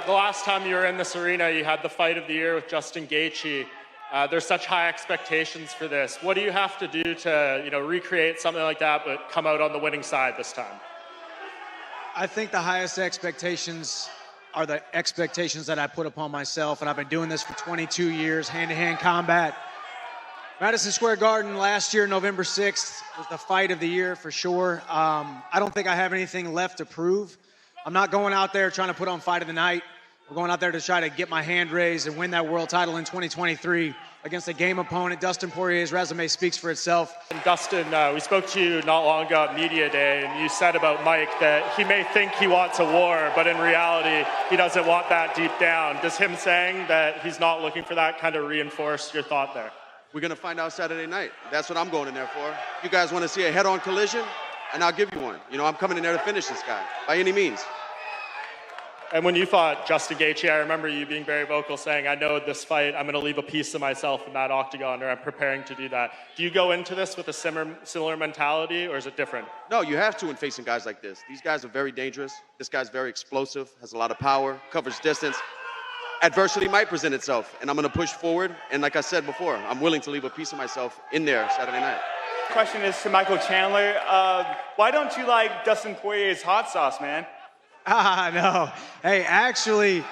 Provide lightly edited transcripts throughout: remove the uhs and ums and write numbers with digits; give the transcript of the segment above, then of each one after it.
the last time you were in this arena, you had the fight of the year with Justin Gaethje. There's such high expectations for this. What do you have to do to, recreate something like that, but come out on the winning side this time? I think the highest expectations are the expectations that I put upon myself, and I've been doing this for 22 years, hand-to-hand combat. Madison Square Garden last year, November 6th, was the fight of the year for sure. I don't think I have anything left to prove. I'm not going out there trying to put on fight of the night. We're going out there to try to get my hand raised and win that world title in 2023 against a game opponent. Dustin Poirier's resume speaks for itself. And Dustin, we spoke to you not long ago at Media Day, and you said about Mike that he may think he wants a war, but in reality, he doesn't want that deep down. Does him saying that he's not looking for that kind of reinforce your thought there? We're going to find out Saturday night. That's what I'm going in there for. You guys want to see a head-on collision? And I'll give you one. I'm coming in there to finish this guy, by any means. And when you fought Justin Gaethje, I remember you being very vocal saying, I know this fight, I'm going to leave a piece of myself in that octagon, or I'm preparing to do that. Do you go into this with a similar mentality, or is it different? No, you have to in facing guys like this. These guys are very dangerous. This guy's very explosive, has a lot of power, covers distance. Adversity might present itself, and I'm going to push forward. And like I said before, I'm willing to leave a piece of myself in there Saturday night. Question is to Michael Chandler. Why don't you like Dustin Poirier's hot sauce, man? No. Hey, actually,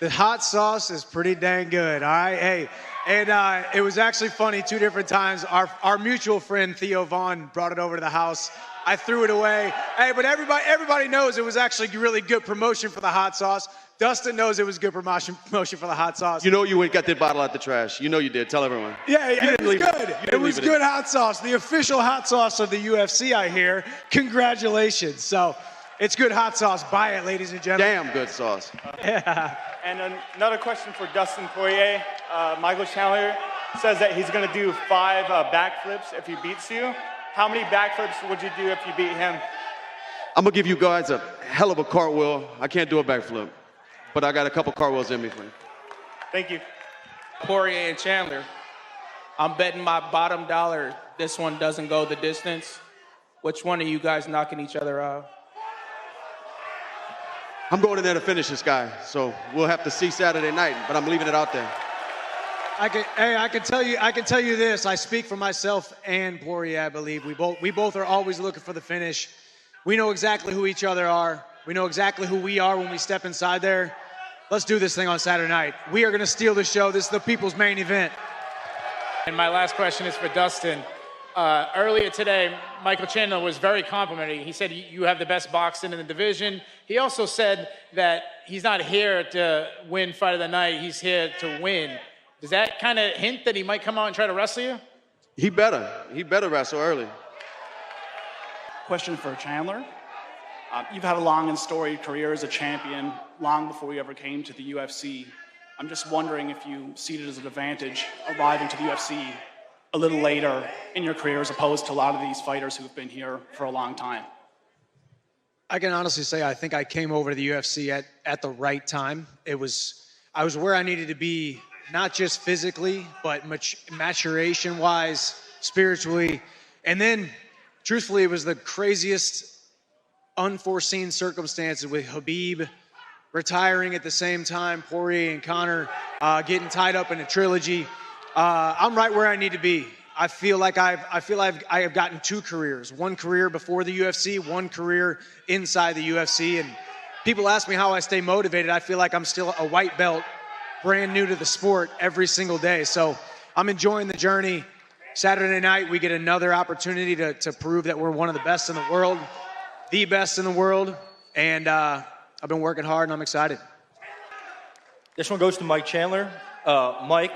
the hot sauce is pretty dang good, all right? Hey, and it was actually funny 2 different times. Our mutual friend, Theo Vaughn, brought it over to the house. I threw it away. Hey, but everybody knows it was actually really good promotion for the hot sauce. Dustin knows it was good promotion for the hot sauce. You know you went got that bottle out the trash. You know you did. Tell everyone. Yeah, it was good. It was good hot sauce. The official hot sauce of the UFC, I hear. Congratulations. So it's good hot sauce. Buy it, ladies and gentlemen. Damn good sauce. Yeah. And another question for Dustin Poirier. Michael Chandler says that he's going to do 5 backflips if he beats you. How many backflips would you do if you beat him? I'm going to give you guys a hell of a cartwheel. I can't do a backflip, but I got a couple cartwheels in me for you. Thank you. Poirier and Chandler, I'm betting my bottom dollar this one doesn't go the distance. Which one of you guys knocking each other out? I'm going in there to finish this guy, so we'll have to see Saturday night, but I'm leaving it out there. I can tell you this. I speak for myself and Poirier, I believe. We both are always looking for the finish. We know exactly who each other are. We know exactly who we are when we step inside there. Let's do this thing on Saturday night. We are going to steal the show. This is the people's main event. And my last question is for Dustin. Earlier today, Michael Chandler was very complimentary. He said you have the best boxing in the division. He also said that he's not here to win fight of the night. He's here to win. Does that kind of hint that he might come out and try to wrestle you? He better wrestle early. Question for Chandler. You've had a long and storied career as a champion, long before you ever came to the UFC. I'm just wondering if you see it as an advantage arriving to the UFC a little later in your career as opposed to a lot of these fighters who have been here for a long time. I can honestly say I think I came over to the UFC at the right time. I was where I needed to be, not just physically, but maturation-wise, spiritually. And then, truthfully, it was the craziest unforeseen circumstances with Khabib retiring at the same time, Poirier and Conor getting tied up in a trilogy. I'm right where I need to be. I feel like I have gotten 2 careers. One career before the UFC, one career inside the UFC. And people ask me how I stay motivated. I feel like I'm still a white belt, brand new to the sport every single day. So I'm enjoying the journey. Saturday night, we get another opportunity to prove that we're one of the best in the world, the best in the world. And I've been working hard and I'm excited. This one goes to Mike Chandler. Mike,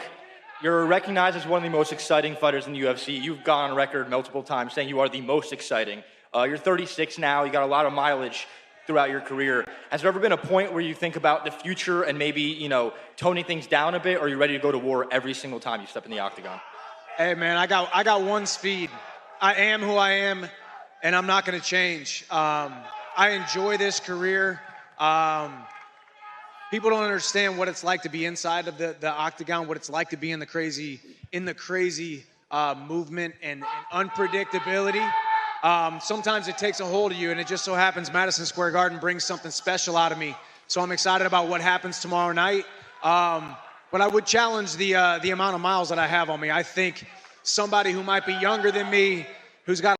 you're recognized as one of the most exciting fighters in the UFC. You've gone on record multiple times saying you are the most exciting. You're 36 now. You got a lot of mileage throughout your career. Has there ever been a point where you think about the future and maybe, toning things down a bit, or are you ready to go to war every single time you step in the octagon? Hey, man, I got one speed. I am who I am, and I'm not going to change. I enjoy this career. People don't understand what it's like to be inside of the octagon, what it's like to be in the crazy movement and unpredictability. Sometimes it takes a hold of you, and it just so happens Madison Square Garden brings something special out of me So I'm excited about what happens tomorrow night. But I would challenge the amount of miles that I have on me. I think somebody who might be younger than me, who's got